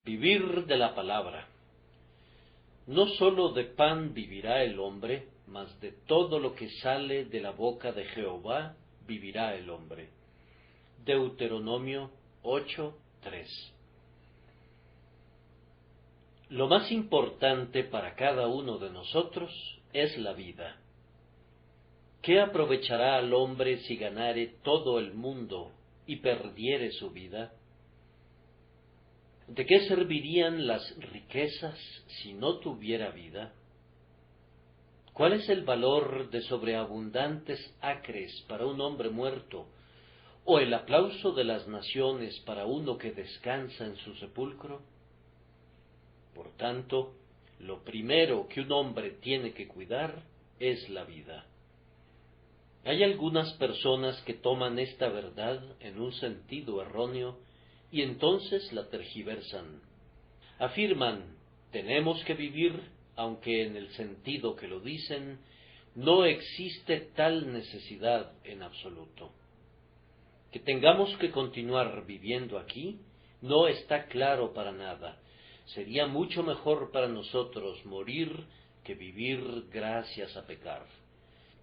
Vivir de la palabra. No sólo de pan vivirá el hombre, mas de todo lo que sale de la boca de Jehová vivirá el hombre. Deuteronomio 8:3. Lo más importante para cada uno de nosotros es la vida. ¿Qué aprovechará al hombre si ganare todo el mundo y perdiere su vida? ¿De qué servirían las riquezas si no tuviera vida? ¿Cuál es el valor de sobreabundantes acres para un hombre muerto, o el aplauso de las naciones para uno que descansa en su sepulcro? Por tanto, lo primero que un hombre tiene que cuidar es la vida. Hay algunas personas que toman esta verdad en un sentido erróneo y entonces la tergiversan. Afirman, tenemos que vivir, aunque en el sentido que lo dicen, no existe tal necesidad en absoluto. Que tengamos que continuar viviendo aquí no está claro para nada. Sería mucho mejor para nosotros morir que vivir gracias a pecar.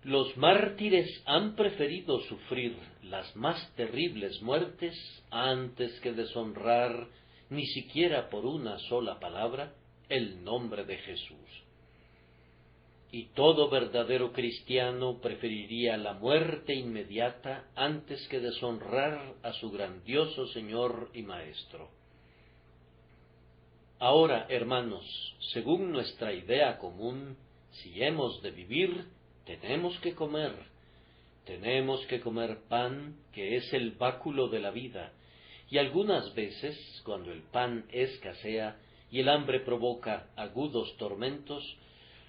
Los mártires han preferido sufrir las más terribles muertes antes que deshonrar, ni siquiera por una sola palabra, el nombre de Jesús. Y todo verdadero cristiano preferiría la muerte inmediata antes que deshonrar a su grandioso Señor y Maestro. Ahora, hermanos, según nuestra idea común, si hemos de vivir, tenemos que comer. Tenemos que comer pan, que es el báculo de la vida, y algunas veces, cuando el pan escasea y el hambre provoca agudos tormentos,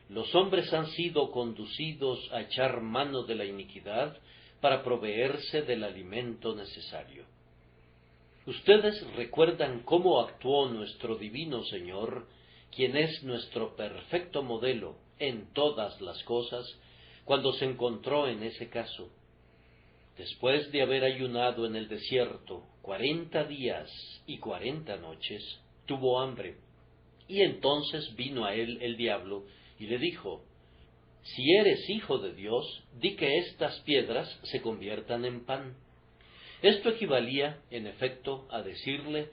los hombres han sido conducidos a echar mano de la iniquidad para proveerse del alimento necesario. Ustedes recuerdan cómo actuó nuestro divino Señor, quien es nuestro perfecto modelo en todas las cosas, cuando se encontró en ese caso. Después de haber ayunado en el desierto 40 días y 40 noches, tuvo hambre, y entonces vino a él el diablo y le dijo, si eres hijo de Dios, di que estas piedras se conviertan en pan. Esto equivalía, en efecto, a decirle,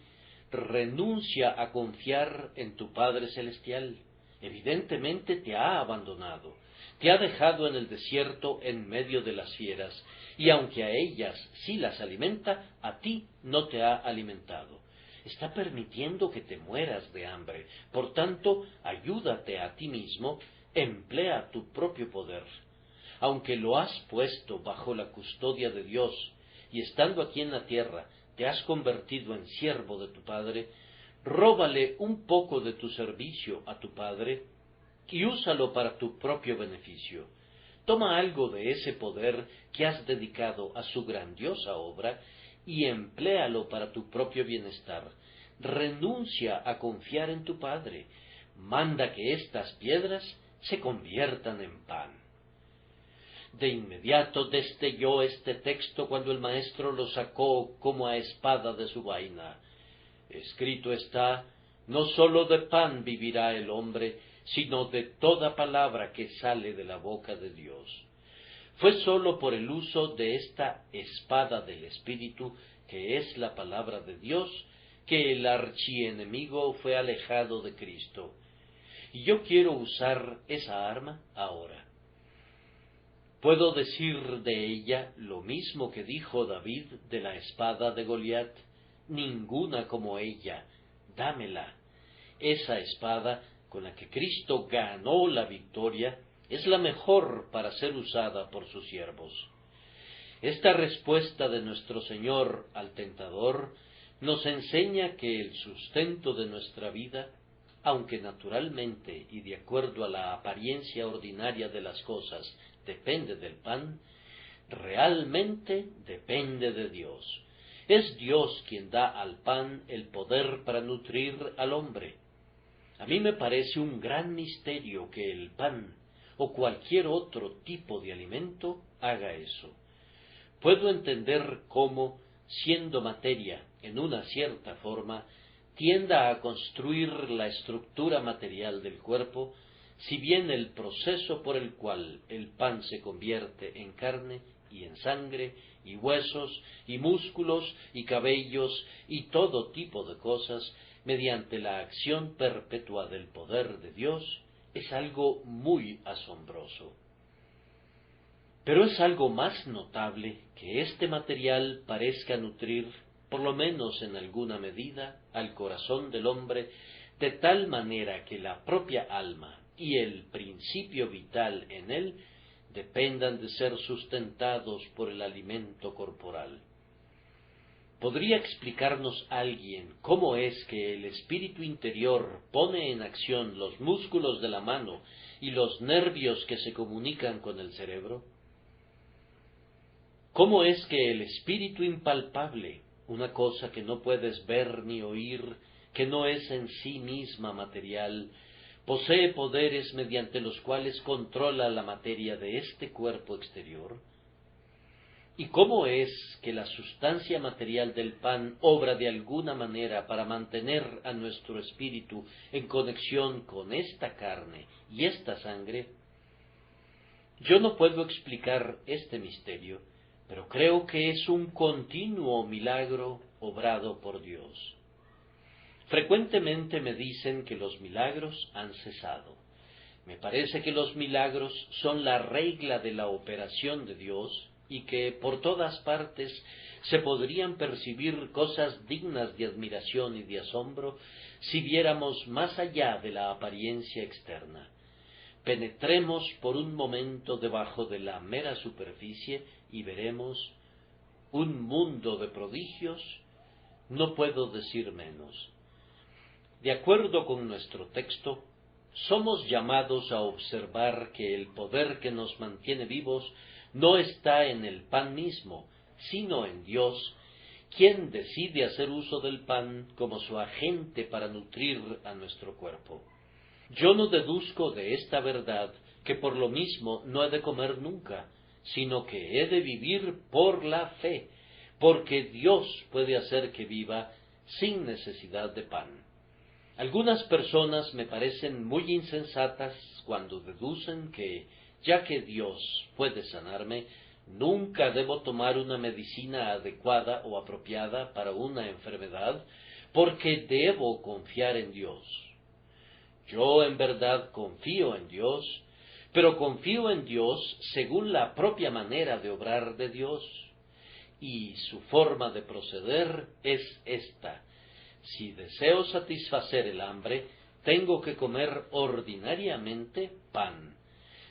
renuncia a confiar en tu Padre Celestial. Evidentemente te ha abandonado, te ha dejado en el desierto en medio de las fieras, y aunque a ellas sí las alimenta, a ti no te ha alimentado. Está permitiendo que te mueras de hambre. Por tanto, ayúdate a ti mismo, emplea tu propio poder. Aunque lo has puesto bajo la custodia de Dios, y estando aquí en la tierra te has convertido en siervo de tu Padre, róbale un poco de tu servicio a tu Padre y úsalo para tu propio beneficio. Toma algo de ese poder que has dedicado a su grandiosa obra y empléalo para tu propio bienestar. Renuncia a confiar en tu Padre. Manda que estas piedras se conviertan en pan. De inmediato destelló este texto cuando el maestro lo sacó como a espada de su vaina. Escrito está, no sólo de pan vivirá el hombre, sino de toda palabra que sale de la boca de Dios. Fue sólo por el uso de esta espada del Espíritu, que es la palabra de Dios, que el archienemigo fue alejado de Cristo. Y yo quiero usar esa arma ahora. Puedo decir de ella lo mismo que dijo David de la espada de Goliat, ninguna como ella, dámela. Esa espada con la que Cristo ganó la victoria es la mejor para ser usada por sus siervos. Esta respuesta de nuestro Señor al tentador nos enseña que el sustento de nuestra vida, aunque naturalmente y de acuerdo a la apariencia ordinaria de las cosas depende del pan, realmente depende de Dios. Es Dios quien da al pan el poder para nutrir al hombre. A mí me parece un gran misterio que el pan o cualquier otro tipo de alimento haga eso. Puedo entender cómo, siendo materia en una cierta forma, tienda a construir la estructura material del cuerpo, si bien el proceso por el cual el pan se convierte en carne y en sangre y huesos y músculos y cabellos y todo tipo de cosas, mediante la acción perpetua del poder de Dios, es algo muy asombroso. Pero es algo más notable que este material parezca nutrir, por lo menos en alguna medida, al corazón del hombre, de tal manera que la propia alma y el principio vital en él dependan de ser sustentados por el alimento corporal. ¿Podría explicarnos alguien cómo es que el espíritu interior pone en acción los músculos de la mano y los nervios que se comunican con el cerebro? ¿Cómo es que el espíritu impalpable, una cosa que no puedes ver ni oír, que no es en sí misma material, posee poderes mediante los cuales controla la materia de este cuerpo exterior? ¿Y cómo es que la sustancia material del pan obra de alguna manera para mantener a nuestro espíritu en conexión con esta carne y esta sangre? Yo no puedo explicar este misterio, pero creo que es un continuo milagro obrado por Dios. Frecuentemente me dicen que los milagros han cesado. Me parece que los milagros son la regla de la operación de Dios y que por todas partes se podrían percibir cosas dignas de admiración y de asombro si viéramos más allá de la apariencia externa. Penetremos por un momento debajo de la mera superficie y veremos un mundo de prodigios, no puedo decir menos. De acuerdo con nuestro texto, somos llamados a observar que el poder que nos mantiene vivos no está en el pan mismo, sino en Dios, quien decide hacer uso del pan como su agente para nutrir a nuestro cuerpo. Yo no deduzco de esta verdad que por lo mismo no he de comer nunca, sino que he de vivir por la fe, porque Dios puede hacer que viva sin necesidad de pan. Algunas personas me parecen muy insensatas cuando deducen que, ya que Dios puede sanarme, nunca debo tomar una medicina adecuada o apropiada para una enfermedad, porque debo confiar en Dios. Yo en verdad confío en Dios, pero confío en Dios según la propia manera de obrar de Dios, y su forma de proceder es esta: si deseo satisfacer el hambre, tengo que comer ordinariamente pan.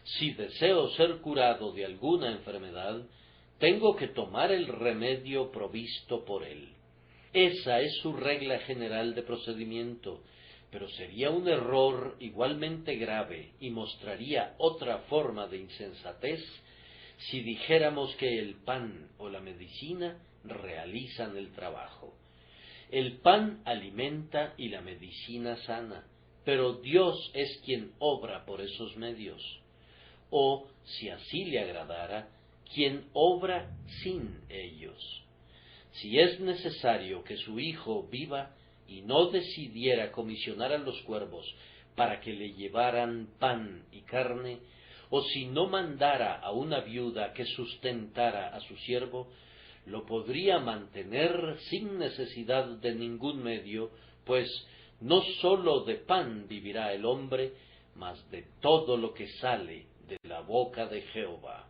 Si deseo ser curado de alguna enfermedad, tengo que tomar el remedio provisto por él. Esa es su regla general de procedimiento, pero sería un error igualmente grave y mostraría otra forma de insensatez si dijéramos que el pan o la medicina realizan el trabajo. El pan alimenta y la medicina sana, pero Dios es quien obra por esos medios. O, si así le agradara, quien obra sin ellos. Si es necesario que su Hijo viva y no decidiera comisionar a los cuervos para que le llevaran pan y carne, o si no mandara a una viuda que sustentara a su siervo, lo podría mantener sin necesidad de ningún medio, pues no sólo de pan vivirá el hombre, mas de todo lo que sale de la boca de Jehová.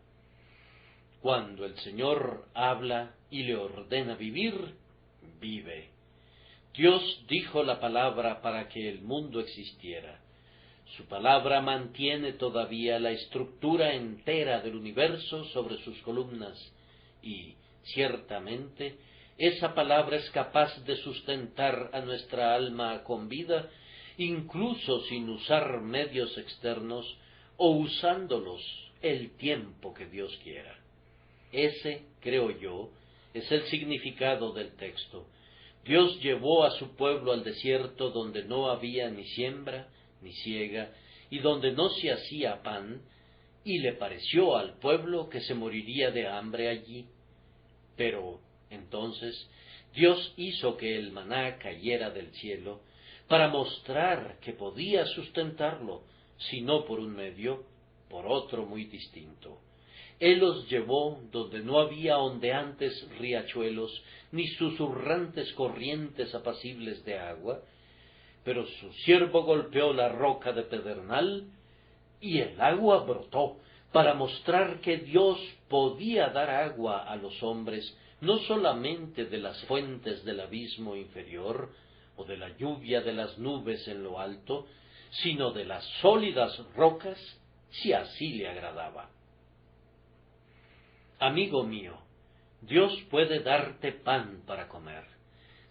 Cuando el Señor habla y le ordena vivir, vive. Dios dijo la palabra para que el mundo existiera. Su palabra mantiene todavía la estructura entera del universo sobre sus columnas, y, ciertamente, esa palabra es capaz de sustentar a nuestra alma con vida, incluso sin usar medios externos o usándolos el tiempo que Dios quiera. Ese, creo yo, es el significado del texto. Dios llevó a su pueblo al desierto donde no había ni siembra ni siega, y donde no se hacía pan, y le pareció al pueblo que se moriría de hambre allí. Pero, entonces, Dios hizo que el maná cayera del cielo para mostrar que podía sustentarlo, si no por un medio, por otro muy distinto. Él los llevó donde no había ondeantes riachuelos, ni susurrantes corrientes apacibles de agua, pero su siervo golpeó la roca de pedernal, y el agua brotó, para mostrar que Dios podía dar agua a los hombres, no solamente de las fuentes del abismo inferior, o de la lluvia de las nubes en lo alto, sino de las sólidas rocas, si así le agradaba. Amigo mío, Dios puede darte pan para comer.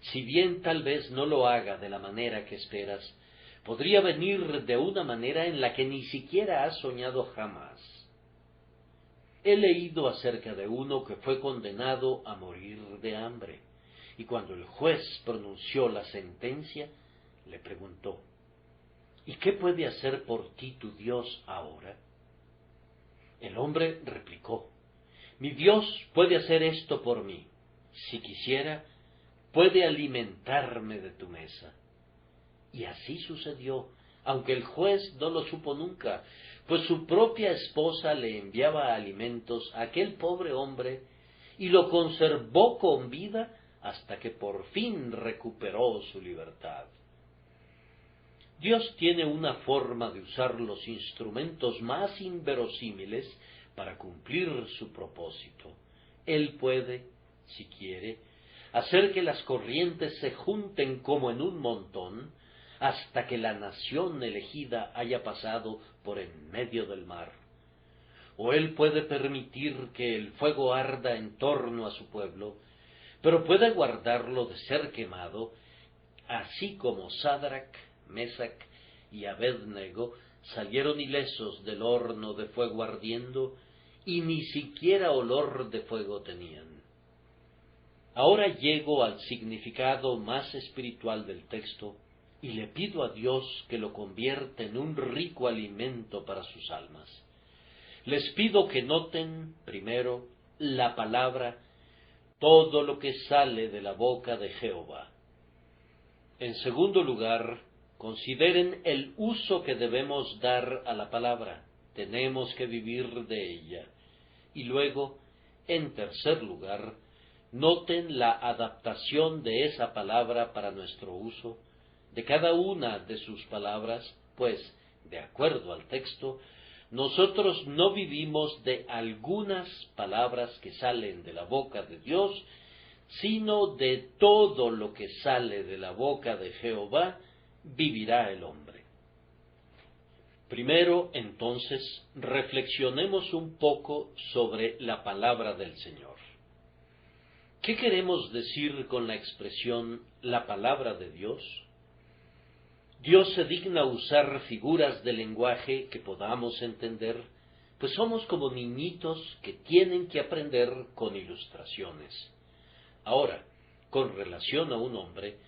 Si bien tal vez no lo haga de la manera que esperas, podría venir de una manera en la que ni siquiera has soñado jamás. He leído acerca de uno que fue condenado a morir de hambre, y cuando el juez pronunció la sentencia, le preguntó: ¿Y qué puede hacer por ti tu Dios ahora? El hombre replicó: Mi Dios puede hacer esto por mí. Si quisiera, puede alimentarme de tu mesa. Y así sucedió, aunque el juez no lo supo nunca, pues su propia esposa le enviaba alimentos a aquel pobre hombre y lo conservó con vida hasta que por fin recuperó su libertad. Dios tiene una forma de usar los instrumentos más inverosímiles para cumplir su propósito. Él puede, si quiere, hacer que las corrientes se junten como en un montón, hasta que la nación elegida haya pasado por en medio del mar. O Él puede permitir que el fuego arda en torno a su pueblo, pero puede guardarlo de ser quemado, así como Sadrach, Mesach y Abednego salieron ilesos del horno de fuego ardiendo, y ni siquiera olor de fuego tenían. Ahora llego al significado más espiritual del texto, y le pido a Dios que lo convierta en un rico alimento para sus almas. Les pido que noten, primero, la palabra, todo lo que sale de la boca de Jehová. En segundo lugar, consideren el uso que debemos dar a la palabra. Tenemos que vivir de ella. Y luego, en tercer lugar, noten la adaptación de esa palabra para nuestro uso, de cada una de sus palabras, pues, de acuerdo al texto, nosotros no vivimos de algunas palabras que salen de la boca de Dios, sino de todo lo que sale de la boca de Jehová, vivirá el hombre. Primero, entonces, reflexionemos un poco sobre la palabra del Señor. ¿Qué queremos decir con la expresión la palabra de Dios? Dios se digna usar figuras de lenguaje que podamos entender, pues somos como niñitos que tienen que aprender con ilustraciones. Ahora, con relación a un hombre,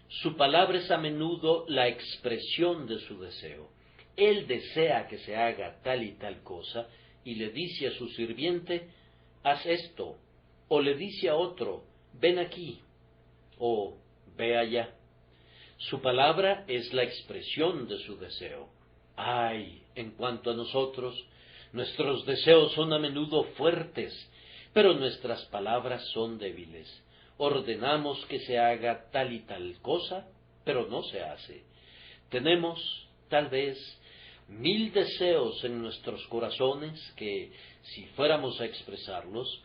su palabra es a menudo la expresión de su deseo. Él desea que se haga tal y tal cosa, y le dice a su sirviente: haz esto, o le dice a otro: ven aquí, o ve allá. Su palabra es la expresión de su deseo. Ay, en cuanto a nosotros, nuestros deseos son a menudo fuertes, pero nuestras palabras son débiles. Ordenamos que se haga tal y tal cosa, pero no se hace. Tenemos, tal vez, 1000 deseos en nuestros corazones que, si fuéramos a expresarlos,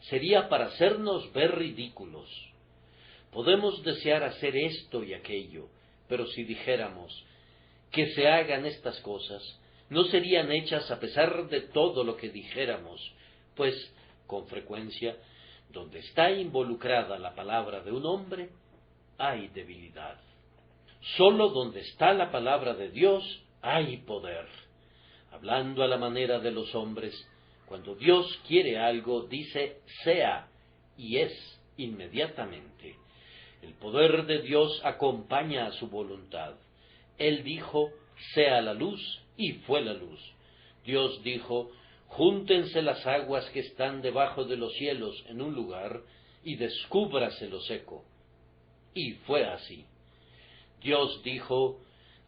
sería para hacernos ver ridículos. Podemos desear hacer esto y aquello, pero si dijéramos que se hagan estas cosas, no serían hechas a pesar de todo lo que dijéramos, pues, con frecuencia, donde está involucrada la palabra de un hombre, hay debilidad. Sólo donde está la palabra de Dios hay poder. Hablando a la manera de los hombres, cuando Dios quiere algo, dice sea, y es inmediatamente. El poder de Dios acompaña a su voluntad. Él dijo: sea la luz, y fue la luz. Dios dijo: júntense las aguas que están debajo de los cielos en un lugar, y descúbrase lo seco, Y fue así. Dios dijo: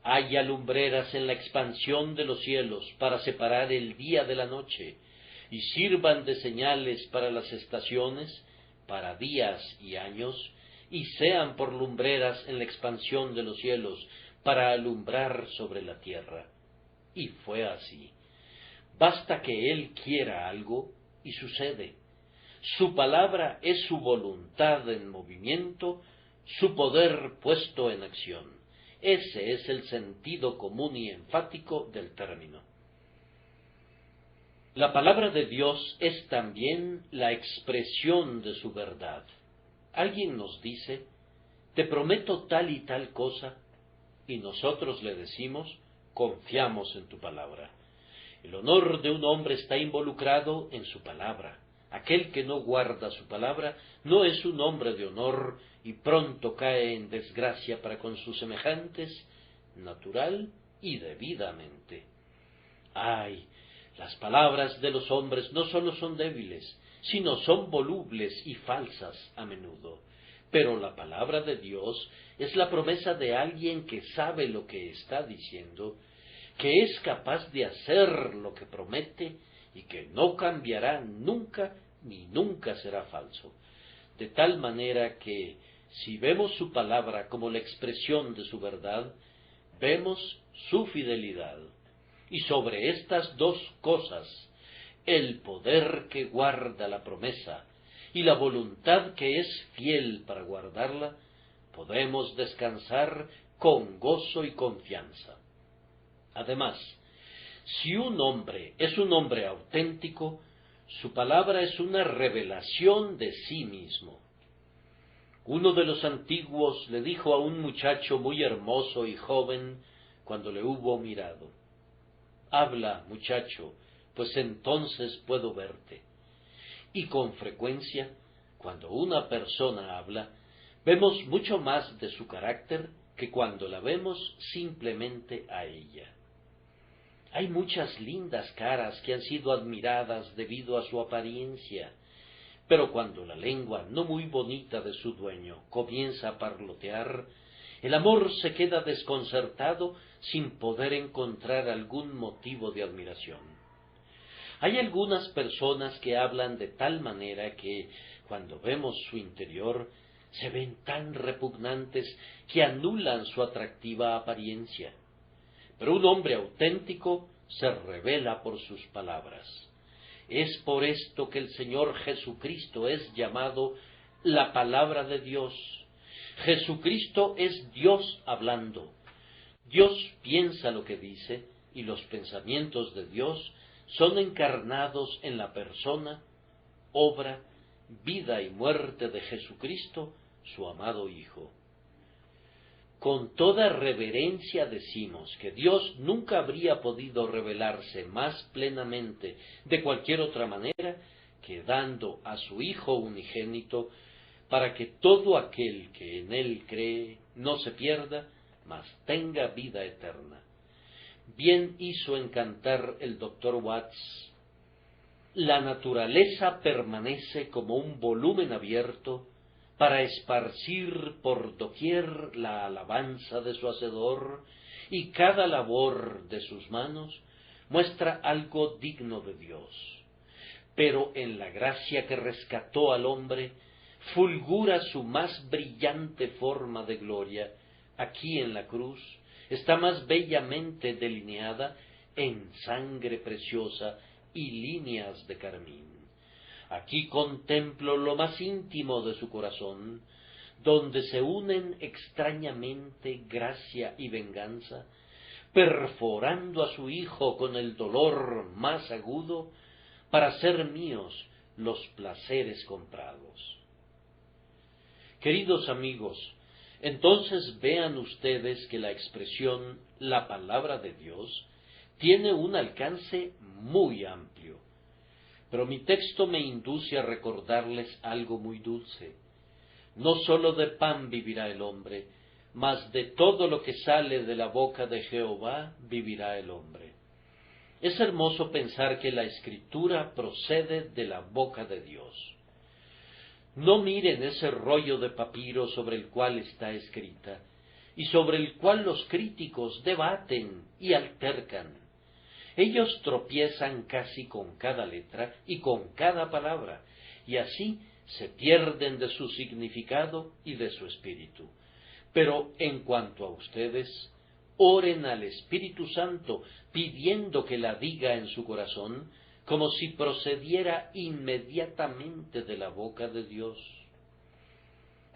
haya lumbreras en la expansión de los cielos para separar el día de la noche, y sirvan de señales para las estaciones, para días y años, y sean por lumbreras en la expansión de los cielos, para alumbrar sobre la tierra. Y fue así. Basta que Él quiera algo, y sucede. Su palabra es su voluntad en movimiento, su poder puesto en acción. Ese es el sentido común y enfático del término. La palabra de Dios es también la expresión de su verdad. Alguien nos dice: te prometo tal y tal cosa, y nosotros le decimos: confiamos en tu palabra. El honor de un hombre está involucrado en su palabra. Aquel que no guarda su palabra no es un hombre de honor y pronto cae en desgracia para con sus semejantes, natural y debidamente. ¡Ay! Las palabras de los hombres no sólo son débiles, sino son volubles y falsas a menudo. Pero la palabra de Dios es la promesa de alguien que sabe lo que está diciendo, que es capaz de hacer lo que promete y que no cambiará nunca ni nunca será falso. De tal manera que, si vemos su palabra como la expresión de su verdad, vemos su fidelidad. Y sobre estas dos cosas, el poder que guarda la promesa y la voluntad que es fiel para guardarla, podemos descansar con gozo y confianza. Además, si un hombre es un hombre auténtico, su palabra es una revelación de sí mismo. Uno de los antiguos le dijo a un muchacho muy hermoso y joven cuando le hubo mirado: habla, muchacho, pues entonces puedo verte. Y con frecuencia, cuando una persona habla, vemos mucho más de su carácter que cuando la vemos simplemente a ella. Hay muchas lindas caras que han sido admiradas debido a su apariencia, pero cuando la lengua no muy bonita de su dueño comienza a parlotear, el amor se queda desconcertado sin poder encontrar algún motivo de admiración. Hay algunas personas que hablan de tal manera que, cuando vemos su interior, se ven tan repugnantes que anulan su atractiva apariencia. Pero un hombre auténtico se revela por sus palabras. Es por esto que el Señor Jesucristo es llamado la palabra de Dios. Jesucristo es Dios hablando. Dios piensa lo que dice, y los pensamientos de Dios son encarnados en la persona, obra, vida y muerte de Jesucristo, su amado Hijo. Con toda reverencia decimos que Dios nunca habría podido revelarse más plenamente de cualquier otra manera que dando a su Hijo unigénito, para que todo aquel que en Él cree no se pierda, mas tenga vida eterna. Bien hizo en cantar el Dr. Watts: la naturaleza permanece como un volumen abierto para esparcir por doquier la alabanza de su Hacedor, y cada labor de sus manos muestra algo digno de Dios. Pero en la gracia que rescató al hombre, fulgura su más brillante forma de gloria. Aquí en la cruz está más bellamente delineada en sangre preciosa y líneas de carmín. Aquí contemplo lo más íntimo de su corazón, donde se unen extrañamente gracia y venganza, perforando a su Hijo con el dolor más agudo, para hacer míos los placeres comprados. Queridos amigos, entonces vean ustedes que la expresión la palabra de Dios tiene un alcance muy amplio. Pero mi texto me induce a recordarles algo muy dulce. No sólo de pan vivirá el hombre, mas de todo lo que sale de la boca de Jehová vivirá el hombre. Es hermoso pensar que la Escritura procede de la boca de Dios. No miren ese rollo de papiro sobre el cual está escrita, y sobre el cual los críticos debaten y altercan. Ellos tropiezan casi con cada letra y con cada palabra, y así se pierden de su significado y de su espíritu. Pero en cuanto a ustedes, oren al Espíritu Santo pidiendo que la diga en su corazón, como si procediera inmediatamente de la boca de Dios.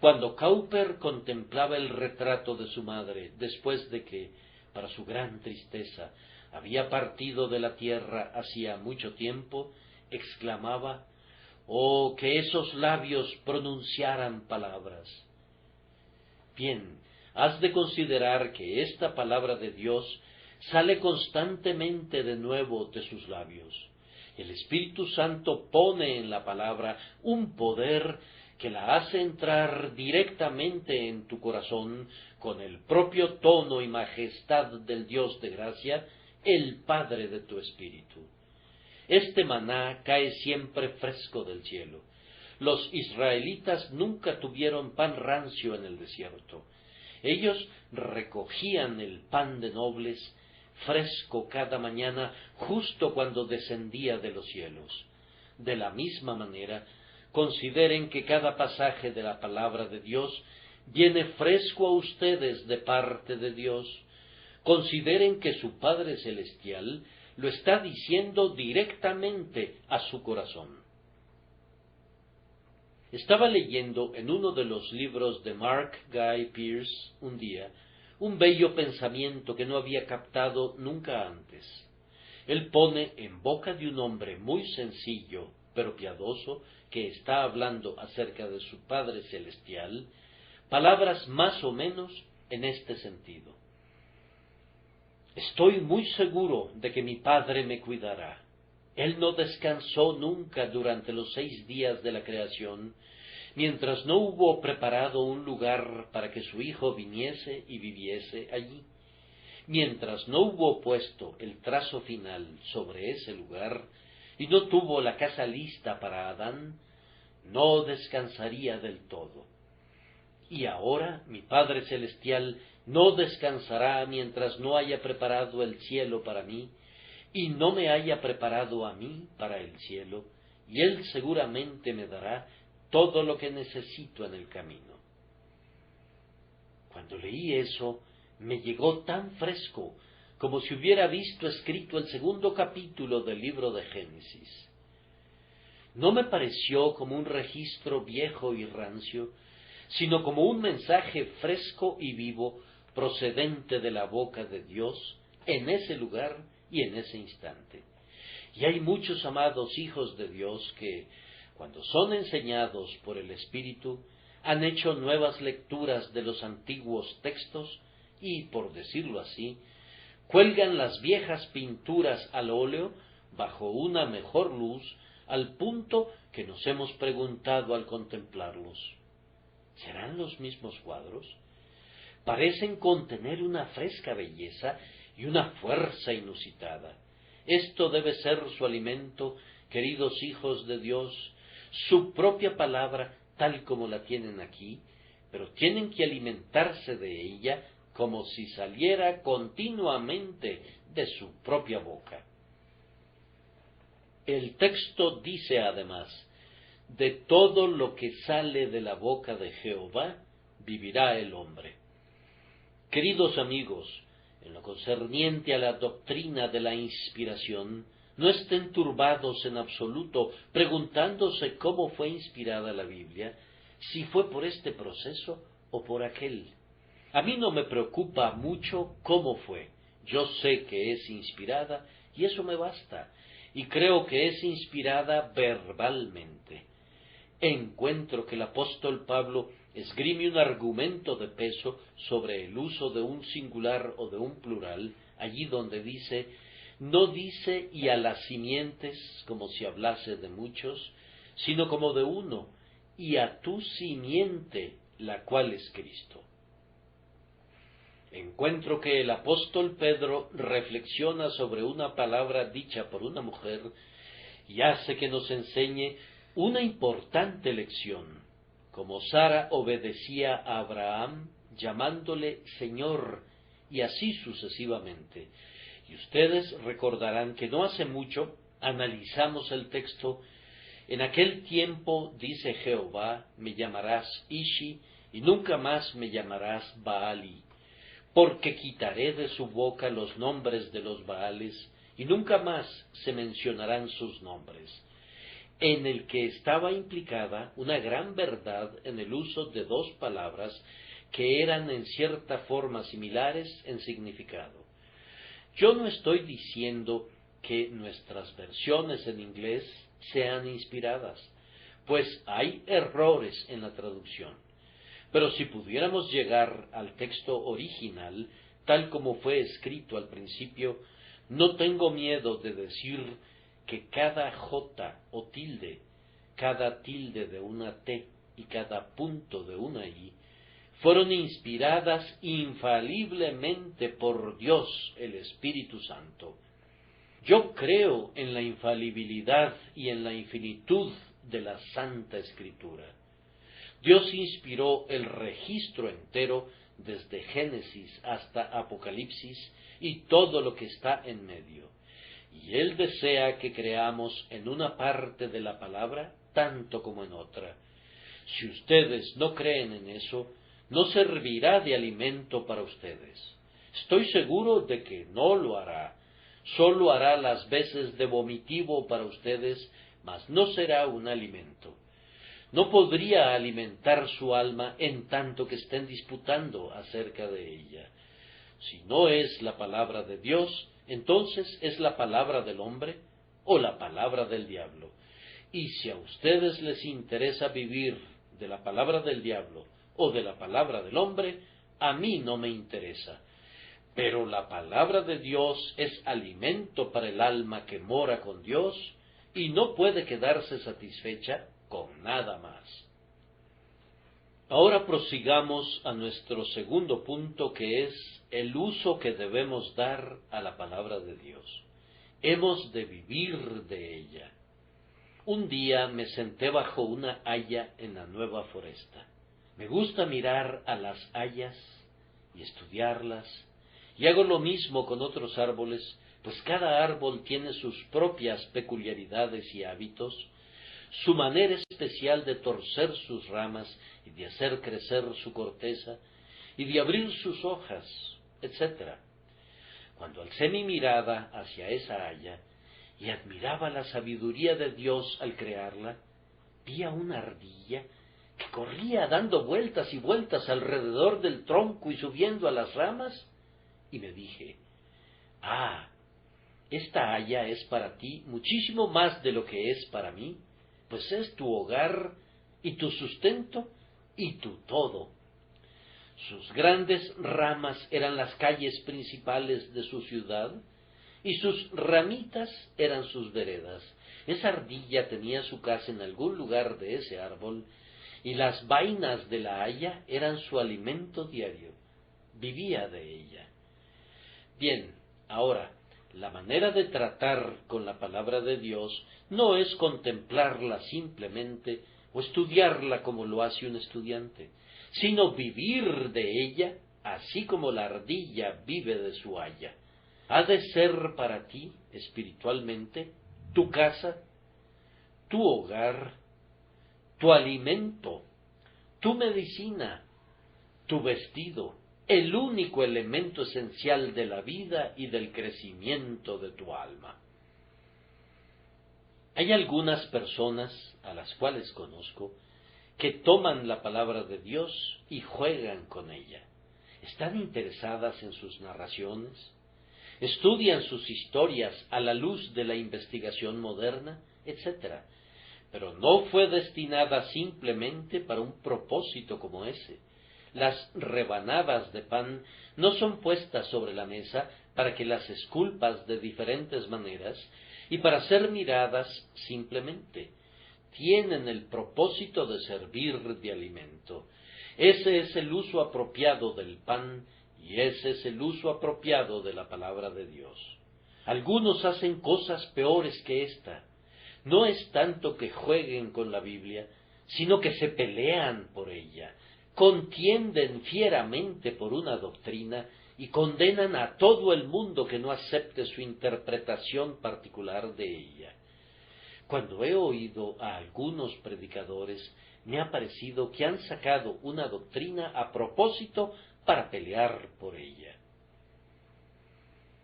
Cuando Cowper contemplaba el retrato de su madre, después de que, para su gran tristeza, había partido de la tierra hacía mucho tiempo, exclamaba: «¡Oh, que esos labios pronunciaran palabras!». Bien, has de considerar que esta palabra de Dios sale constantemente de nuevo de sus labios. El Espíritu Santo pone en la palabra un poder que la hace entrar directamente en tu corazón con el propio tono y majestad del Dios de gracia, el Padre de tu espíritu. Este maná cae siempre fresco del cielo. Los israelitas nunca tuvieron pan rancio en el desierto. Ellos recogían el pan de nobles fresco cada mañana, justo cuando descendía de los cielos. De la misma manera, consideren que cada pasaje de la palabra de Dios viene fresco a ustedes de parte de Dios. Consideren que su Padre Celestial lo está diciendo directamente a su corazón. Estaba leyendo en uno de los libros de Mark Guy Pearce un día un bello pensamiento que no había captado nunca antes. Él pone en boca de un hombre muy sencillo, pero piadoso, que está hablando acerca de su Padre Celestial, palabras más o menos en este sentido: «Estoy muy seguro de que mi Padre me cuidará. Él no descansó nunca durante los 6 días de la creación, mientras no hubo preparado un lugar para que su Hijo viniese y viviese allí. Mientras no hubo puesto el trazo final sobre ese lugar y no tuvo la casa lista para Adán, no descansaría del todo. Y ahora mi Padre Celestial no descansará mientras no haya preparado el cielo para mí, y no me haya preparado a mí para el cielo, y Él seguramente me dará todo lo que necesito en el camino». Cuando leí eso, me llegó tan fresco como si hubiera visto escrito el 2º capítulo del libro de Génesis. No me pareció como un registro viejo y rancio, sino como un mensaje fresco y vivo procedente de la boca de Dios en ese lugar y en ese instante. Y hay muchos amados hijos de Dios que, cuando son enseñados por el Espíritu, han hecho nuevas lecturas de los antiguos textos y, por decirlo así, cuelgan las viejas pinturas al óleo bajo una mejor luz, al punto que nos hemos preguntado al contemplarlos: ¿serán los mismos cuadros? Parecen contener una fresca belleza y una fuerza inusitada. Esto debe ser su alimento, queridos hijos de Dios, su propia palabra tal como la tienen aquí, pero tienen que alimentarse de ella como si saliera continuamente de su propia boca. El texto dice además: «De todo lo que sale de la boca de Jehová vivirá el hombre». Queridos amigos, en lo concerniente a la doctrina de la inspiración, no estén turbados en absoluto preguntándose cómo fue inspirada la Biblia, si fue por este proceso o por aquel. A mí no me preocupa mucho cómo fue. Yo sé que es inspirada y eso me basta, y creo que es inspirada verbalmente. Encuentro que el apóstol Pablo esgrime un argumento de peso sobre el uso de un singular o de un plural, allí donde dice: «No dice y a las simientes como si hablase de muchos, sino como de uno, y a tu simiente, la cual es Cristo». Encuentro que el apóstol Pedro reflexiona sobre una palabra dicha por una mujer y hace que nos enseñe una importante lección. como Sara obedecía a Abraham, llamándole Señor, y así sucesivamente. Y ustedes recordarán que no hace mucho analizamos el texto: en aquel tiempo, dice Jehová, me llamarás Ishi, y nunca más me llamarás Baali, porque quitaré de su boca los nombres de los Baales, y nunca más se mencionarán sus nombres, en el que estaba implicada una gran verdad en el uso de dos palabras que eran en cierta forma similares en significado. Yo no estoy diciendo que nuestras versiones en inglés sean inspiradas, pues hay errores en la traducción. Pero si pudiéramos llegar al texto original, tal como fue escrito al principio, no tengo miedo de decir que cada J o tilde, cada tilde de una T y cada punto de una I, fueron inspiradas infaliblemente por Dios el Espíritu Santo. Yo creo en la infalibilidad y en la infinitud de la Santa Escritura. Dios inspiró el registro entero desde Génesis hasta Apocalipsis y todo lo que está en medio. Y Él desea que creamos en una parte de la palabra tanto como en otra. Si ustedes no creen en eso, no servirá de alimento para ustedes. Estoy seguro de que no lo hará. Solo hará las veces de vomitivo para ustedes, mas no será un alimento. No podría alimentar su alma en tanto que estén disputando acerca de ella. Si no es la palabra de Dios, entonces es la palabra del hombre o la palabra del diablo. Y si a ustedes les interesa vivir de la palabra del diablo o de la palabra del hombre, a mí no me interesa. Pero la palabra de Dios es alimento para el alma que mora con Dios y no puede quedarse satisfecha con nada más. Ahora prosigamos a nuestro segundo punto, que es el uso que debemos dar a la palabra de Dios. Hemos de vivir de ella. Un día me senté bajo una haya en la Nueva Foresta. Me gusta mirar a las hayas y estudiarlas, y hago lo mismo con otros árboles, pues cada árbol tiene sus propias peculiaridades y hábitos, su manera especial de torcer sus ramas y de hacer crecer su corteza y de abrir sus hojas, etc. Cuando alcé mi mirada hacia esa haya y admiraba la sabiduría de Dios al crearla, vi a una ardilla que corría dando vueltas y vueltas alrededor del tronco y subiendo a las ramas, y me dije: esta haya es para ti muchísimo más de lo que es para mí, pues es tu hogar y tu sustento y tu todo. Sus grandes ramas eran las calles principales de su ciudad, y sus ramitas eran sus veredas. Esa ardilla tenía su casa en algún lugar de ese árbol, y las vainas de la haya eran su alimento diario. Vivía de ella. Bien, ahora, la manera de tratar con la palabra de Dios no es contemplarla simplemente o estudiarla como lo hace un estudiante, sino vivir de ella, así como la ardilla vive de su haya. Ha de ser para ti, espiritualmente, tu casa, tu hogar, tu alimento, tu medicina, tu vestido, el único elemento esencial de la vida y del crecimiento de tu alma. Hay algunas personas, a las cuales conozco, que toman la palabra de Dios y juegan con ella. Están interesadas en sus narraciones, estudian sus historias a la luz de la investigación moderna, etc. Pero no fue destinada simplemente para un propósito como ese. Las rebanadas de pan no son puestas sobre la mesa para que las esculpas de diferentes maneras y para ser miradas simplemente. Tienen el propósito de servir de alimento. Ese es el uso apropiado del pan y ese es el uso apropiado de la palabra de Dios. Algunos hacen cosas peores que esta. No es tanto que jueguen con la Biblia, sino que se pelean por ella, contienden fieramente por una doctrina y condenan a todo el mundo que no acepte su interpretación particular de ella. Cuando he oído a algunos predicadores, me ha parecido que han sacado una doctrina a propósito para pelear por ella.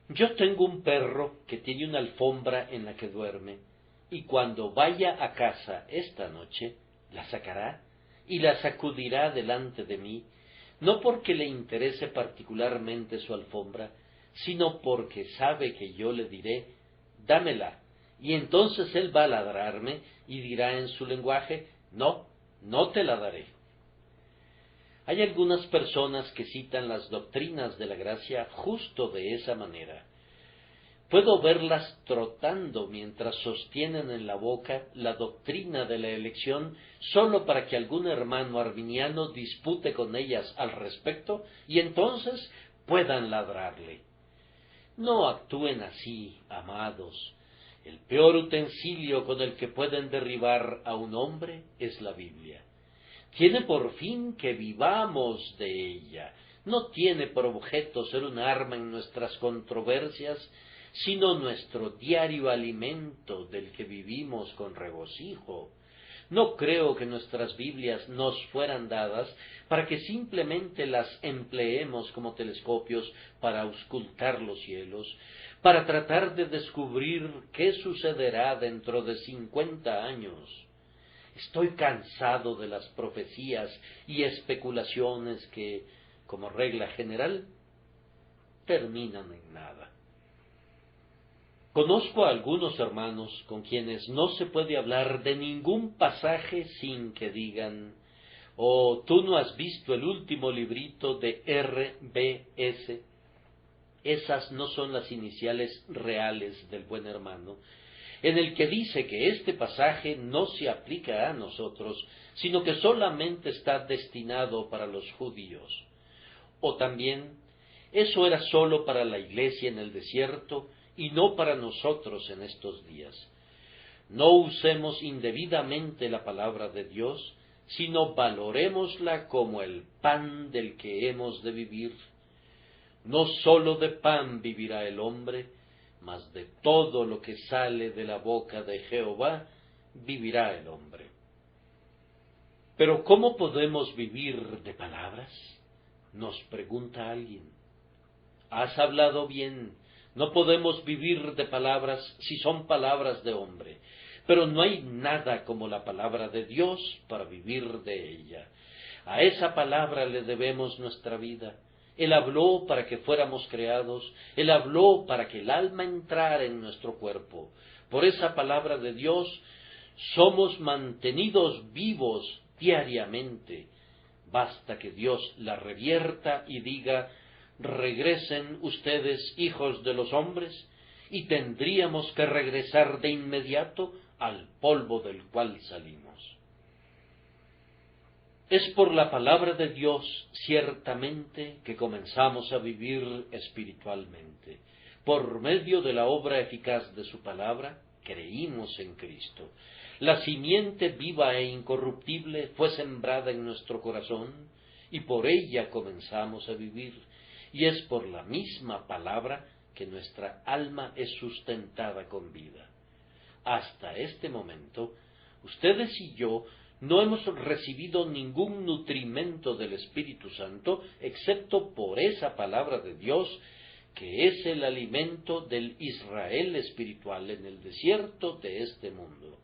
Yo tengo un perro que tiene una alfombra en la que duerme, y cuando vaya a casa esta noche, la sacará y la sacudirá delante de mí, no porque le interese particularmente su alfombra, sino porque sabe que yo le diré, dámela, y entonces él va a ladrarme y dirá en su lenguaje, no, no te la daré. Hay algunas personas que citan las doctrinas de la gracia justo de esa manera. Puedo verlas trotando mientras sostienen en la boca la doctrina de la elección solo para que algún hermano arminiano dispute con ellas al respecto y entonces puedan ladrarle. No actúen así, amados. El peor utensilio con el que pueden derribar a un hombre es la Biblia. Tiene por fin que vivamos de ella. No tiene por objeto ser un arma en nuestras controversias, sino nuestro diario alimento del que vivimos con regocijo. No creo que nuestras Biblias nos fueran dadas para que simplemente las empleemos como telescopios para auscultar los cielos, para tratar de descubrir qué sucederá dentro de 50 años. Estoy cansado de las profecías y especulaciones que, como regla general, terminan en nada. Conozco a algunos hermanos con quienes no se puede hablar de ningún pasaje sin que digan, oh, tú no has visto el último librito de R.B.S. Esas no son las iniciales reales del buen hermano, en el que dice que este pasaje no se aplica a nosotros, sino que solamente está destinado para los judíos. O también, eso era sólo para la iglesia en el desierto y no para nosotros en estos días. No usemos indebidamente la palabra de Dios, sino valorémosla como el pan del que hemos de vivir. No sólo de pan vivirá el hombre, mas de todo lo que sale de la boca de Jehová vivirá el hombre. Pero ¿cómo podemos vivir de palabras?, nos pregunta alguien. Has hablado bien, no podemos vivir de palabras si son palabras de hombre, pero no hay nada como la palabra de Dios para vivir de ella. A esa palabra le debemos nuestra vida. Él habló para que fuéramos creados, Él habló para que el alma entrara en nuestro cuerpo. Por esa palabra de Dios somos mantenidos vivos diariamente. Basta que Dios la revierta y diga, regresen ustedes, hijos de los hombres, y tendríamos que regresar de inmediato al polvo del cual salimos. Es por la palabra de Dios, ciertamente, que comenzamos a vivir espiritualmente. Por medio de la obra eficaz de su palabra, creímos en Cristo. La simiente viva e incorruptible fue sembrada en nuestro corazón, y por ella comenzamos a vivir. Y es por la misma palabra que nuestra alma es sustentada con vida. Hasta este momento, ustedes y yo no hemos recibido ningún nutrimento del Espíritu Santo, excepto por esa palabra de Dios, que es el alimento del Israel espiritual en el desierto de este mundo.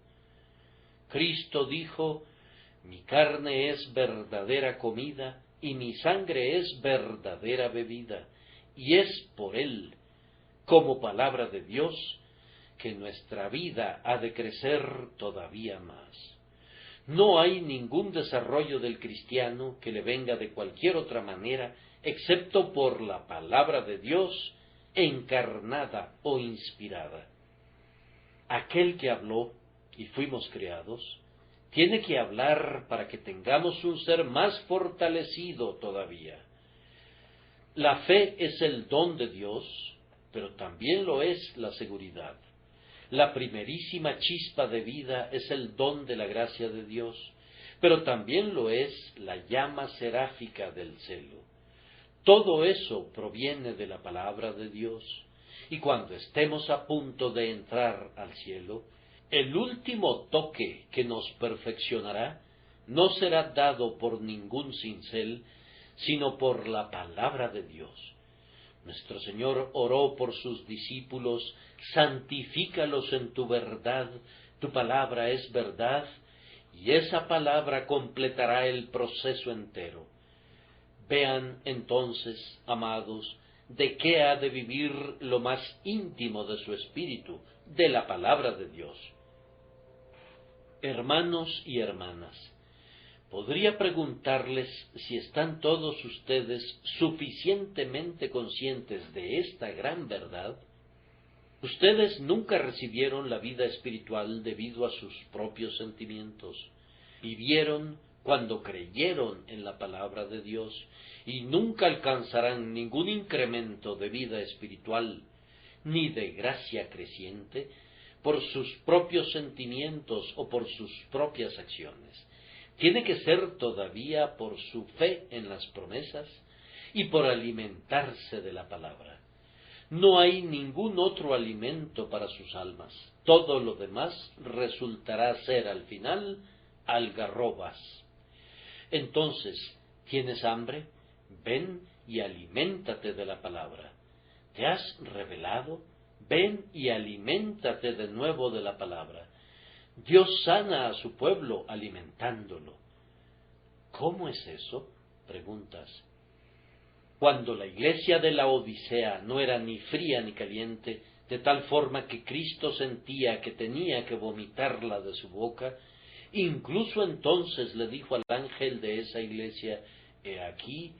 Cristo dijo, mi carne es verdadera comida, y mi sangre es verdadera bebida, y es por Él, como palabra de Dios, que nuestra vida ha de crecer todavía más. No hay ningún desarrollo del cristiano que le venga de cualquier otra manera, excepto por la palabra de Dios, encarnada o inspirada. Aquel que habló, y fuimos creados, tiene que hablar para que tengamos un ser más fortalecido todavía. La fe es el don de Dios, pero también lo es la seguridad. La primerísima chispa de vida es el don de la gracia de Dios, pero también lo es la llama seráfica del celo. Todo eso proviene de la palabra de Dios, y cuando estemos a punto de entrar al cielo, el último toque que nos perfeccionará no será dado por ningún cincel, sino por la palabra de Dios. Nuestro Señor oró por sus discípulos: santifícalos en tu verdad, tu palabra es verdad, y esa palabra completará el proceso entero. Vean entonces, amados, de qué ha de vivir lo más íntimo de su espíritu, de la palabra de Dios. Hermanos y hermanas, podría preguntarles si están todos ustedes suficientemente conscientes de esta gran verdad. Ustedes nunca recibieron la vida espiritual debido a sus propios sentimientos. Vivieron cuando creyeron en la palabra de Dios, y nunca alcanzarán ningún incremento de vida espiritual, ni de gracia creciente, por sus propios sentimientos o por sus propias acciones. Tiene que ser todavía por su fe en las promesas y por alimentarse de la palabra. No hay ningún otro alimento para sus almas. Todo lo demás resultará ser al final algarrobas. Entonces, ¿tienes hambre? Ven y aliméntate de la palabra. ¿Te has rebelado? Ven y aliméntate de nuevo de la palabra. Dios sana a su pueblo alimentándolo. ¿Cómo es eso?, preguntas. Cuando la iglesia de la Odisea no era ni fría ni caliente, de tal forma que Cristo sentía que tenía que vomitarla de su boca, incluso entonces le dijo al ángel de esa iglesia: «He aquí,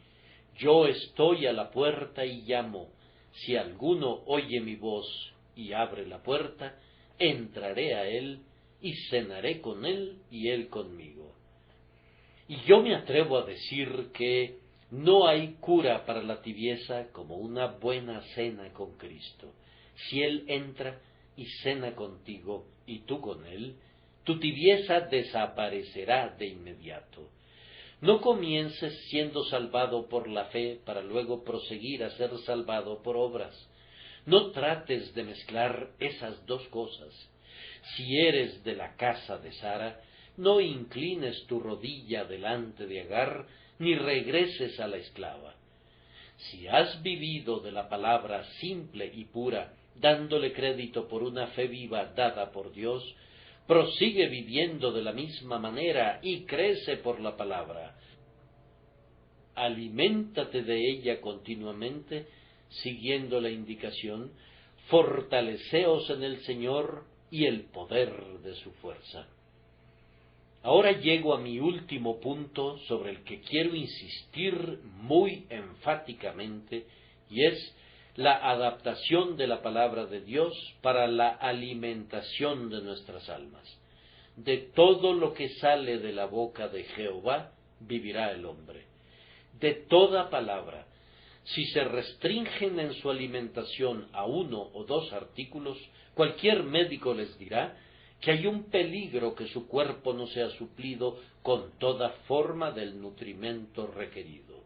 yo estoy a la puerta y llamo. Si alguno oye mi voz y abre la puerta, entraré a él y cenaré con él y él conmigo». Y yo me atrevo a decir que no hay cura para la tibieza como una buena cena con Cristo. Si Él entra y cena contigo y tú con Él, tu tibieza desaparecerá de inmediato. No comiences siendo salvado por la fe para luego proseguir a ser salvado por obras. No trates de mezclar esas dos cosas. Si eres de la casa de Sara, no inclines tu rodilla delante de Agar, ni regreses a la esclava. Si has vivido de la palabra simple y pura, dándole crédito por una fe viva dada por Dios, prosigue viviendo de la misma manera y crece por la palabra. Aliméntate de ella continuamente, siguiendo la indicación: fortaleceos en el Señor y el poder de su fuerza. Ahora llego a mi último punto sobre el que quiero insistir muy enfáticamente, y es la adaptación de la palabra de Dios para la alimentación de nuestras almas. De todo lo que sale de la boca de Jehová vivirá el hombre. De toda palabra. Si se restringen en su alimentación a 1 o 2 artículos, cualquier médico les dirá que hay un peligro que su cuerpo no sea suplido con toda forma del nutrimento requerido.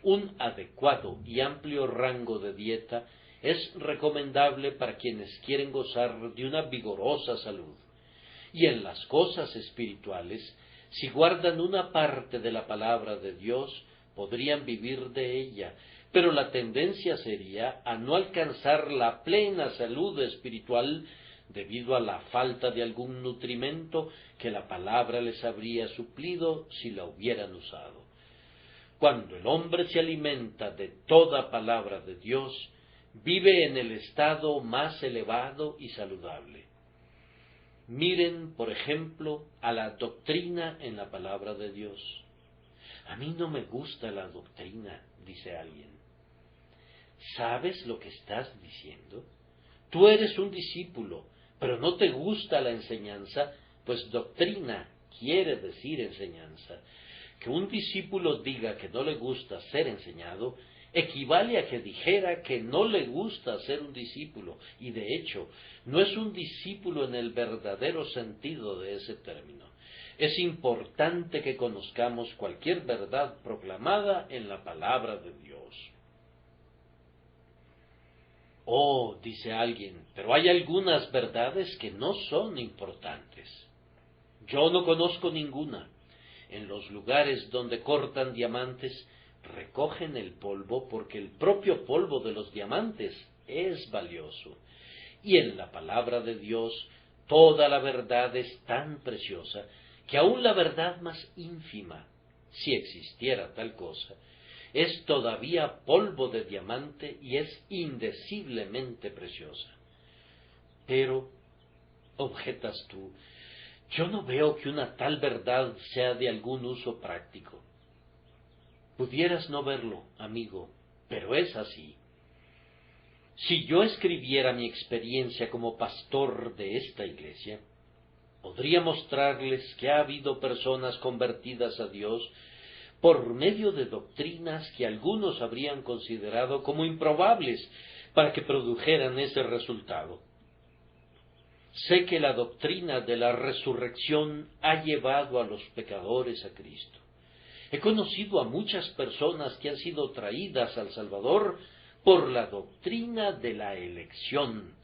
Un adecuado y amplio rango de dieta es recomendable para quienes quieren gozar de una vigorosa salud. Y en las cosas espirituales, si guardan una parte de la palabra de Dios, podrían vivir de ella, pero la tendencia sería a no alcanzar la plena salud espiritual debido a la falta de algún nutrimento que la palabra les habría suplido si la hubieran usado. Cuando el hombre se alimenta de toda palabra de Dios, vive en el estado más elevado y saludable. Miren, por ejemplo, a la doctrina en la palabra de Dios. A mí no me gusta la doctrina, dice alguien. ¿Sabes lo que estás diciendo? Tú eres un discípulo, pero no te gusta la enseñanza, pues doctrina quiere decir enseñanza. Que un discípulo diga que no le gusta ser enseñado, equivale a que dijera que no le gusta ser un discípulo, y de hecho, no es un discípulo en el verdadero sentido de ese término. Es importante que conozcamos cualquier verdad proclamada en la palabra de Dios. Oh, dice alguien, pero hay algunas verdades que no son importantes. Yo no conozco ninguna. En los lugares donde cortan diamantes, recogen el polvo porque el propio polvo de los diamantes es valioso. Y en la palabra de Dios, toda la verdad es tan preciosa que aun la verdad más ínfima, si existiera tal cosa, es todavía polvo de diamante y es indeciblemente preciosa. Pero, objetas tú, yo no veo que una tal verdad sea de algún uso práctico. Pudieras no verlo, amigo, pero es así. Si yo escribiera mi experiencia como pastor de esta iglesia, podría mostrarles que ha habido personas convertidas a Dios por medio de doctrinas que algunos habrían considerado como improbables para que produjeran ese resultado. Sé que la doctrina de la resurrección ha llevado a los pecadores a Cristo. He conocido a muchas personas que han sido traídas al Salvador por la doctrina de la elección.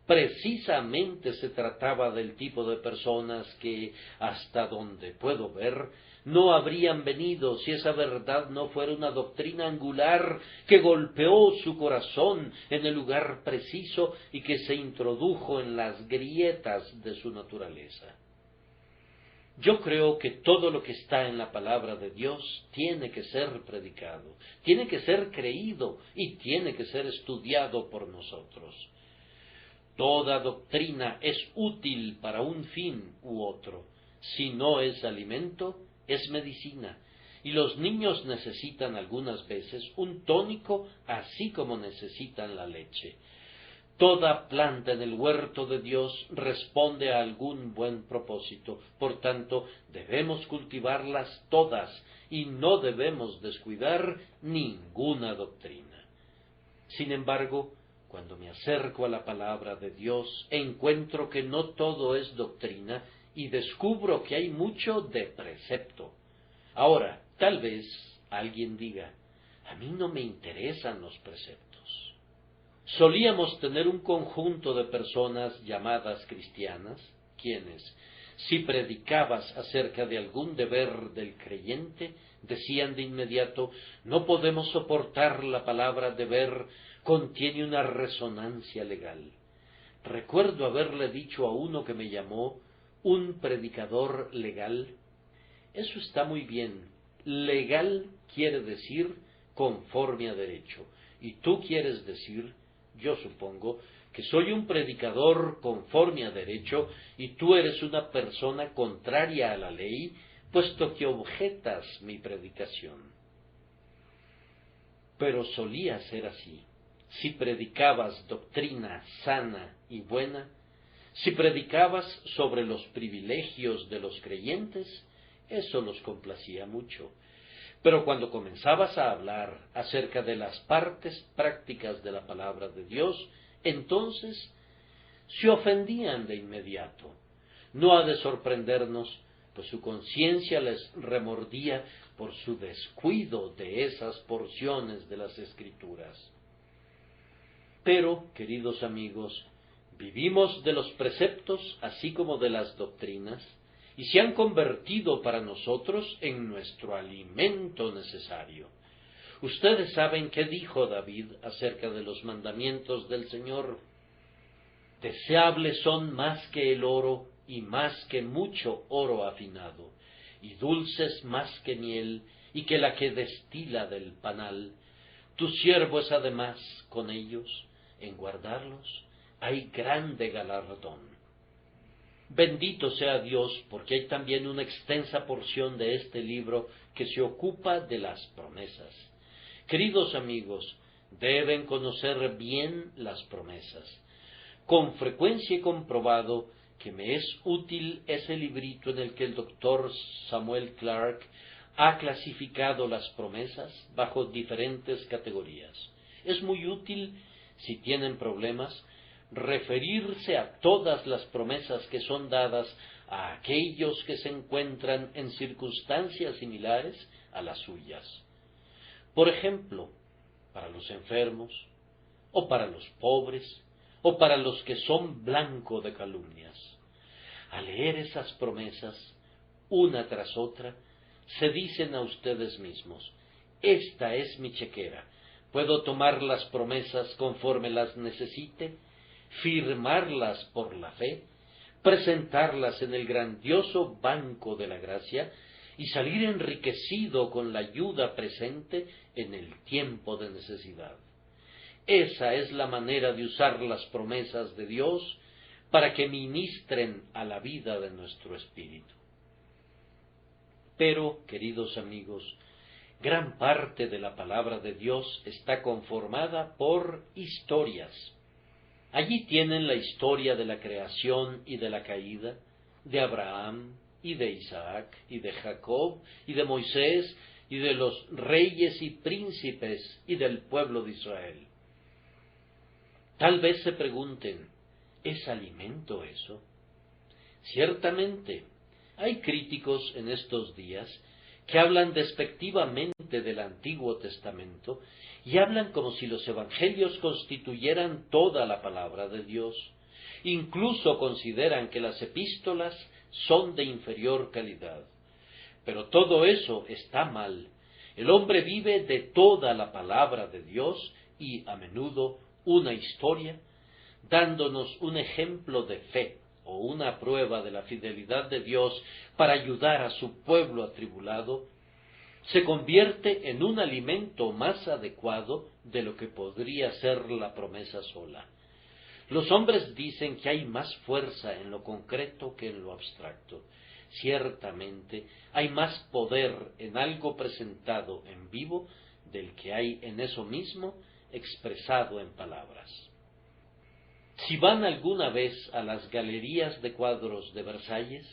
Precisamente se trataba del tipo de personas que, hasta donde puedo ver, no habrían venido si esa verdad no fuera una doctrina angular que golpeó su corazón en el lugar preciso y que se introdujo en las grietas de su naturaleza. Yo creo que todo lo que está en la palabra de Dios tiene que ser predicado, tiene que ser creído y tiene que ser estudiado por nosotros. Toda doctrina es útil para un fin u otro. Si no es alimento, es medicina. Y los niños necesitan algunas veces un tónico, así como necesitan la leche. Toda planta en el huerto de Dios responde a algún buen propósito. Por tanto, debemos cultivarlas todas y no debemos descuidar ninguna doctrina. Sin embargo, cuando me acerco a la palabra de Dios, encuentro que no todo es doctrina y descubro que hay mucho de precepto. Ahora, tal vez alguien diga, a mí no me interesan los preceptos. Solíamos tener un conjunto de personas llamadas cristianas, quienes, si predicabas acerca de algún deber del creyente, decían de inmediato, no podemos soportar la palabra deber, contiene una resonancia legal. Recuerdo haberle dicho a uno que me llamó un predicador legal. Eso está muy bien. Legal quiere decir conforme a derecho. Y tú quieres decir, yo supongo, que soy un predicador conforme a derecho y tú eres una persona contraria a la ley, puesto que objetas mi predicación. Pero solía ser así. Si predicabas doctrina sana y buena, si predicabas sobre los privilegios de los creyentes, eso los complacía mucho. Pero cuando comenzabas a hablar acerca de las partes prácticas de la palabra de Dios, entonces se ofendían de inmediato. No ha de sorprendernos, pues su conciencia les remordía por su descuido de esas porciones de las Escrituras. Pero, queridos amigos, vivimos de los preceptos así como de las doctrinas, y se han convertido para nosotros en nuestro alimento necesario. Ustedes saben qué dijo David acerca de los mandamientos del Señor. Deseables son más que el oro y más que mucho oro afinado, y dulces más que miel y que la que destila del panal. Tu siervo es además con ellos, en guardarlos hay grande galardón. Bendito sea Dios, porque hay también una extensa porción de este libro que se ocupa de las promesas. Queridos amigos, deben conocer bien las promesas. Con frecuencia he comprobado que me es útil ese librito en el que el doctor Samuel Clark ha clasificado las promesas bajo diferentes categorías. Es muy útil, si tienen problemas, referirse a todas las promesas que son dadas a aquellos que se encuentran en circunstancias similares a las suyas. Por ejemplo, para los enfermos, o para los pobres, o para los que son blanco de calumnias. Al leer esas promesas, una tras otra, se dicen a ustedes mismos: esta es mi chequera, puedo tomar las promesas conforme las necesite, firmarlas por la fe, presentarlas en el grandioso banco de la gracia y salir enriquecido con la ayuda presente en el tiempo de necesidad. Esa es la manera de usar las promesas de Dios para que ministren a la vida de nuestro espíritu. Pero, queridos amigos, gran parte de la palabra de Dios está conformada por historias. Allí tienen la historia de la creación y de la caída, de Abraham y de Isaac y de Jacob y de Moisés y de los reyes y príncipes y del pueblo de Israel. Tal vez se pregunten: ¿es alimento eso? Ciertamente, hay críticos en estos días que hablan despectivamente del Antiguo Testamento y hablan como si los evangelios constituyeran toda la palabra de Dios. Incluso consideran que las epístolas son de inferior calidad. Pero todo eso está mal. El hombre vive de toda la palabra de Dios y, a menudo, una historia, dándonos un ejemplo de fe o una prueba de la fidelidad de Dios para ayudar a su pueblo atribulado, se convierte en un alimento más adecuado de lo que podría ser la promesa sola. Los hombres dicen que hay más fuerza en lo concreto que en lo abstracto. Ciertamente, hay más poder en algo presentado en vivo del que hay en eso mismo expresado en palabras. Si van alguna vez a las galerías de cuadros de Versalles,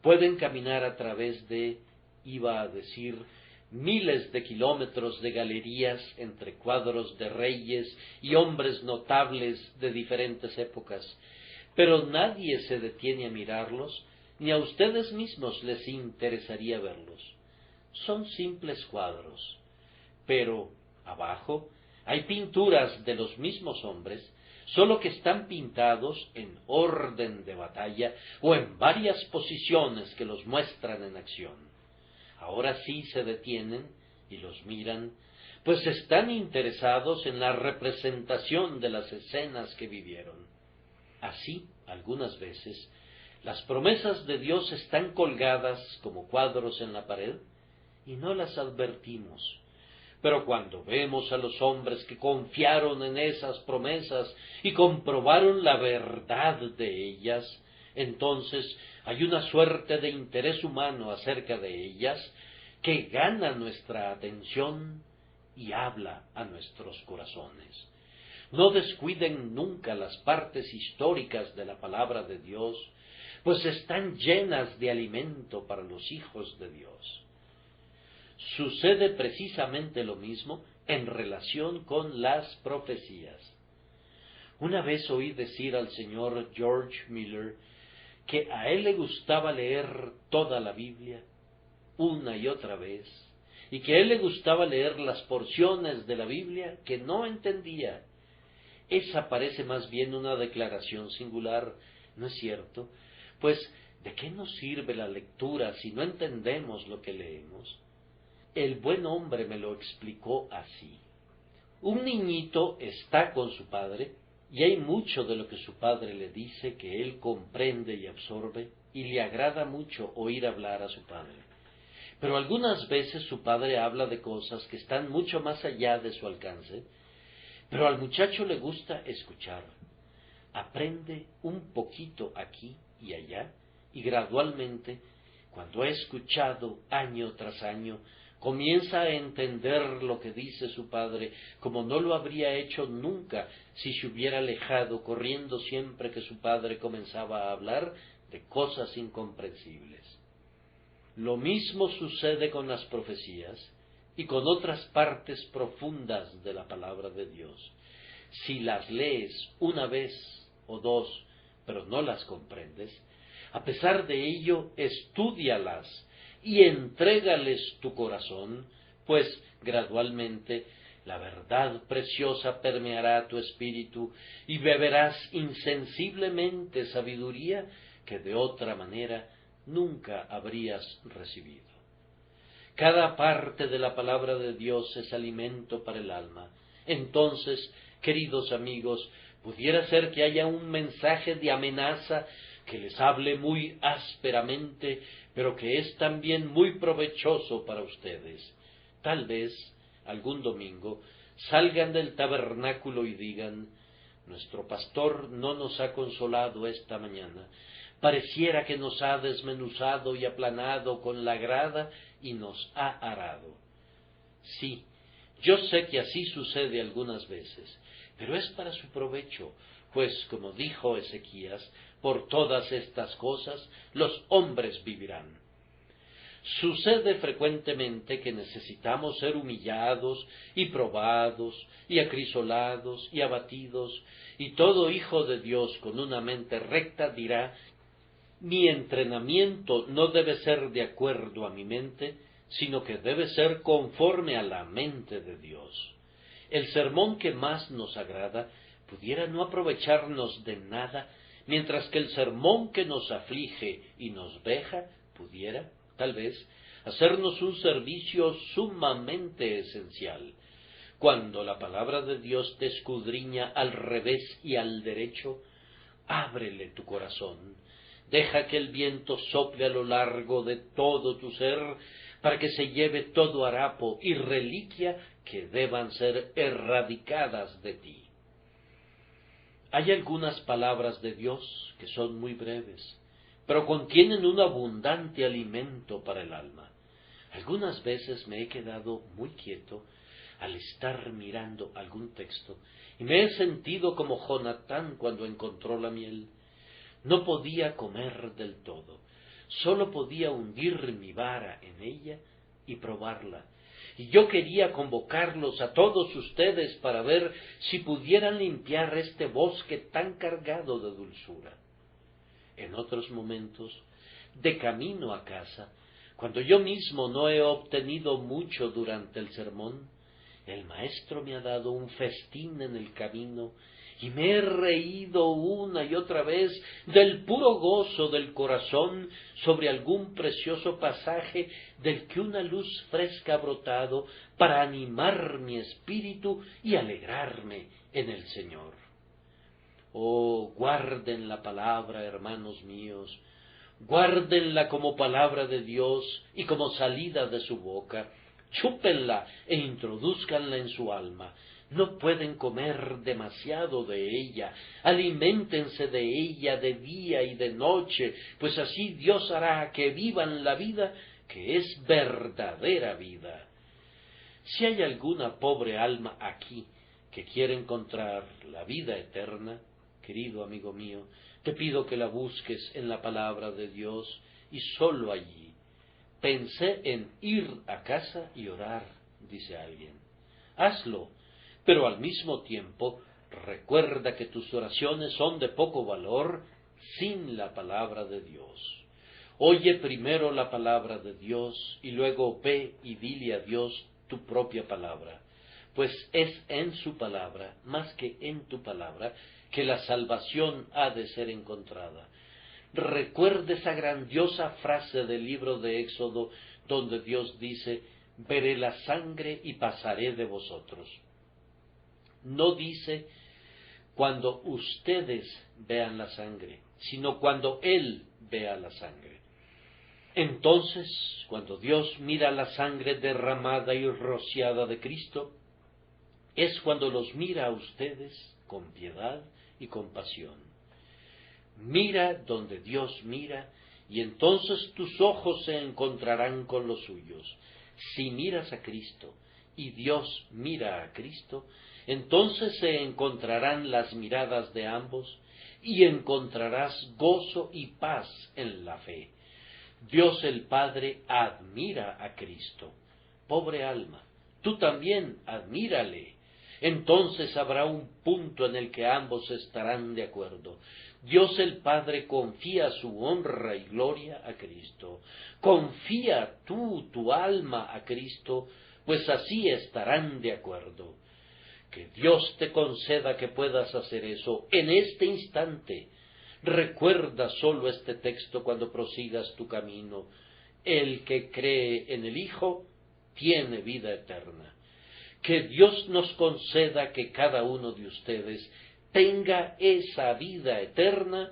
pueden caminar a través de, iba a decir, miles de kilómetros de galerías entre cuadros de reyes y hombres notables de diferentes épocas, pero nadie se detiene a mirarlos, ni a ustedes mismos les interesaría verlos. Son simples cuadros, pero abajo hay pinturas de los mismos hombres, solo que están pintados en orden de batalla o en varias posiciones que los muestran en acción. Ahora sí se detienen y los miran, pues están interesados en la representación de las escenas que vivieron. Así, algunas veces, las promesas de Dios están colgadas como cuadros en la pared y no las advertimos. Pero cuando vemos a los hombres que confiaron en esas promesas y comprobaron la verdad de ellas, entonces hay una suerte de interés humano acerca de ellas que gana nuestra atención y habla a nuestros corazones. No descuiden nunca las partes históricas de la palabra de Dios, pues están llenas de alimento para los hijos de Dios. Sucede precisamente lo mismo en relación con las profecías. Una vez oí decir al señor George Miller que a él le gustaba leer toda la Biblia, una y otra vez, y que a él le gustaba leer las porciones de la Biblia que no entendía. Esa parece más bien una declaración singular, ¿no es cierto? Pues, ¿de qué nos sirve la lectura si no entendemos lo que leemos? El buen hombre me lo explicó así. Un niñito está con su padre, y hay mucho de lo que su padre le dice que él comprende y absorbe, y le agrada mucho oír hablar a su padre. Pero algunas veces su padre habla de cosas que están mucho más allá de su alcance, pero al muchacho le gusta escuchar. Aprende un poquito aquí y allá, y gradualmente, cuando ha escuchado año tras año, comienza a entender lo que dice su padre, como no lo habría hecho nunca si se hubiera alejado corriendo siempre que su padre comenzaba a hablar de cosas incomprensibles. Lo mismo sucede con las profecías y con otras partes profundas de la palabra de Dios. Si las lees una vez o dos, pero no las comprendes, A pesar de ello, estúdialas y entrégales tu corazón, pues gradualmente la verdad preciosa permeará tu espíritu y beberás insensiblemente sabiduría que de otra manera nunca habrías recibido. Cada parte de la palabra de Dios es alimento para el alma. Entonces, queridos amigos, pudiera ser que haya un mensaje de amenaza que les hable muy ásperamente, pero que es también muy provechoso para ustedes. Tal vez, algún domingo, salgan del tabernáculo y digan: nuestro pastor no nos ha consolado esta mañana, pareciera que nos ha desmenuzado y aplanado con la grada y nos ha arado. Sí, yo sé que así sucede algunas veces, pero es para su provecho, pues, como dijo Ezequías, por todas estas cosas los hombres vivirán. Sucede frecuentemente que necesitamos ser humillados y probados y acrisolados y abatidos, y todo hijo de Dios con una mente recta dirá: mi entrenamiento no debe ser de acuerdo a mi mente, sino que debe ser conforme a la mente de Dios. El sermón que más nos agrada pudiera no aprovecharnos de nada, mientras que el sermón que nos aflige y nos veja pudiera, tal vez, hacernos un servicio sumamente esencial. Cuando la palabra de Dios te escudriña al revés y al derecho, ábrele tu corazón, deja que el viento sople a lo largo de todo tu ser, para que se lleve todo harapo y reliquia que deban ser erradicadas de ti. Hay algunas palabras de Dios que son muy breves, pero contienen un abundante alimento para el alma. Algunas veces me he quedado muy quieto al estar mirando algún texto y me he sentido como Jonatán cuando encontró la miel. No podía comer del todo, solo podía hundir mi vara en ella y probarla. Y yo quería convocarlos a todos ustedes para ver si pudieran limpiar este bosque tan cargado de dulzura. En otros momentos, de camino a casa, cuando yo mismo no he obtenido mucho durante el sermón, el maestro me ha dado un festín en el camino y me he reído una y otra vez del puro gozo del corazón sobre algún precioso pasaje del que una luz fresca ha brotado para animar mi espíritu y alegrarme en el Señor. Oh, guarden la palabra, hermanos míos, guárdenla como palabra de Dios y como salida de su boca, chúpenla e introdúzcanla en su alma. No pueden comer demasiado de ella, aliméntense de ella de día y de noche, pues así Dios hará que vivan la vida que es verdadera vida. Si hay alguna pobre alma aquí que quiere encontrar la vida eterna, querido amigo mío, te pido que la busques en la palabra de Dios y sólo allí. Pensé en ir a casa y orar, dice alguien. Hazlo, pero al mismo tiempo recuerda que tus oraciones son de poco valor sin la palabra de Dios. Oye primero la palabra de Dios y luego ve y dile a Dios tu propia palabra, pues es en su palabra, más que en tu palabra, que la salvación ha de ser encontrada. Recuerde esa grandiosa frase del libro de Éxodo, donde Dios dice: veré la sangre y pasaré de vosotros. No dice cuando ustedes vean la sangre, sino cuando Él vea la sangre. Entonces, cuando Dios mira la sangre derramada y rociada de Cristo, es cuando los mira a ustedes con piedad y compasión. Mira donde Dios mira, y entonces tus ojos se encontrarán con los suyos. Si miras a Cristo y Dios mira a Cristo, entonces se encontrarán las miradas de ambos y encontrarás gozo y paz en la fe. Dios el Padre admira a Cristo. Pobre alma, tú también admírale. Entonces habrá un punto en el que ambos estarán de acuerdo. Dios el Padre confía su honra y gloria a Cristo. Confía tú tu alma a Cristo, pues así estarán de acuerdo. Que Dios te conceda que puedas hacer eso en este instante. Recuerda solo este texto cuando prosigas tu camino. El que cree en el Hijo tiene vida eterna. Que Dios nos conceda que cada uno de ustedes tenga esa vida eterna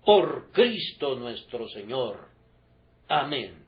por Cristo nuestro Señor. Amén.